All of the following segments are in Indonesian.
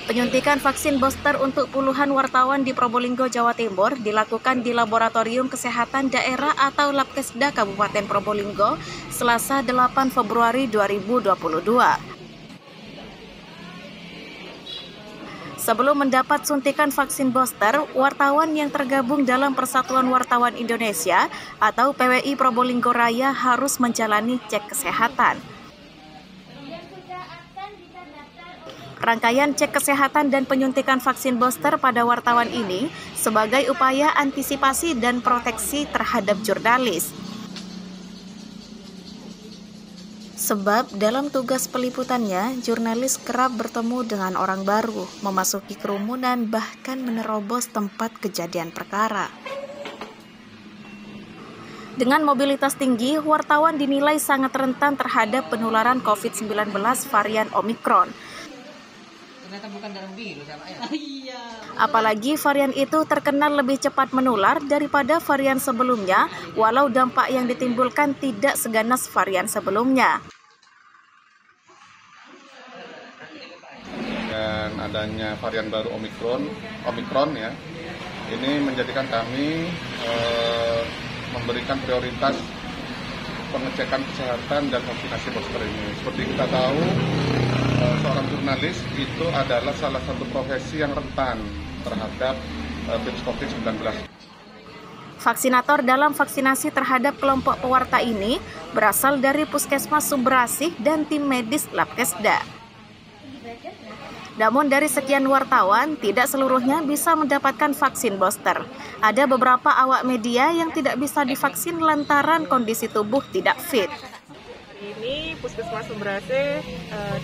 Penyuntikan vaksin booster untuk puluhan wartawan di Probolinggo, Jawa Timur dilakukan di Laboratorium Kesehatan Daerah atau Labkesda Kabupaten Probolinggo, Selasa 8 Februari 2022. Sebelum mendapat suntikan vaksin booster, wartawan yang tergabung dalam Persatuan Wartawan Indonesia atau PWI Probolinggo Raya harus menjalani cek kesehatan. Rangkaian cek kesehatan dan penyuntikan vaksin booster pada wartawan ini sebagai upaya antisipasi dan proteksi terhadap jurnalis. Sebab dalam tugas peliputannya, jurnalis kerap bertemu dengan orang baru, memasuki kerumunan, bahkan menerobos tempat kejadian perkara. Dengan mobilitas tinggi, wartawan dinilai sangat rentan terhadap penularan COVID-19 varian Omikron. Apalagi varian itu terkenal lebih cepat menular daripada varian sebelumnya, walau dampak yang ditimbulkan tidak seganas varian sebelumnya. Dan adanya varian baru Omikron ya, ini menjadikan kami memberikan prioritas pengecekan kesehatan dan vaksinasi booster ini. Seperti kita tahu, seorang jurnalis itu adalah salah satu profesi yang rentan terhadap virus COVID-19. Vaksinator dalam vaksinasi terhadap kelompok pewarta ini berasal dari Puskesmas Sumberasih dan tim medis Labkesda. Namun dari sekian wartawan, tidak seluruhnya bisa mendapatkan vaksin booster. Ada beberapa awak media yang tidak bisa divaksin lantaran kondisi tubuh tidak fit. Ini Puskesmas Sumberasih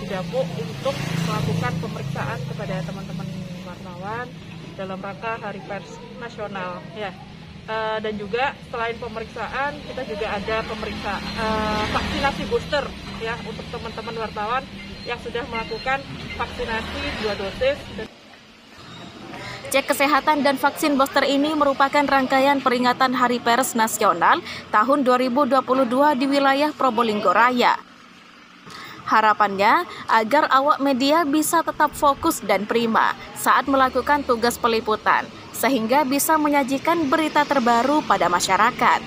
didapuk untuk melakukan pemeriksaan kepada teman-teman wartawan dalam rangka Hari Pers Nasional ya. Dan juga selain pemeriksaan, kita juga ada pemeriksaan vaksinasi booster ya untuk teman-teman wartawan yang sudah melakukan vaksinasi 2 dosis. Cek kesehatan dan vaksin booster ini merupakan rangkaian peringatan Hari Pers Nasional tahun 2022 di wilayah Probolinggo Raya. Harapannya agar awak media bisa tetap fokus dan prima saat melakukan tugas peliputan, sehingga bisa menyajikan berita terbaru pada masyarakat.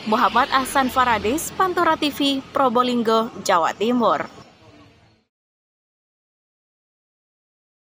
Muhammad Ahsan Faradis, Pantura TV, Probolinggo, Jawa Timur.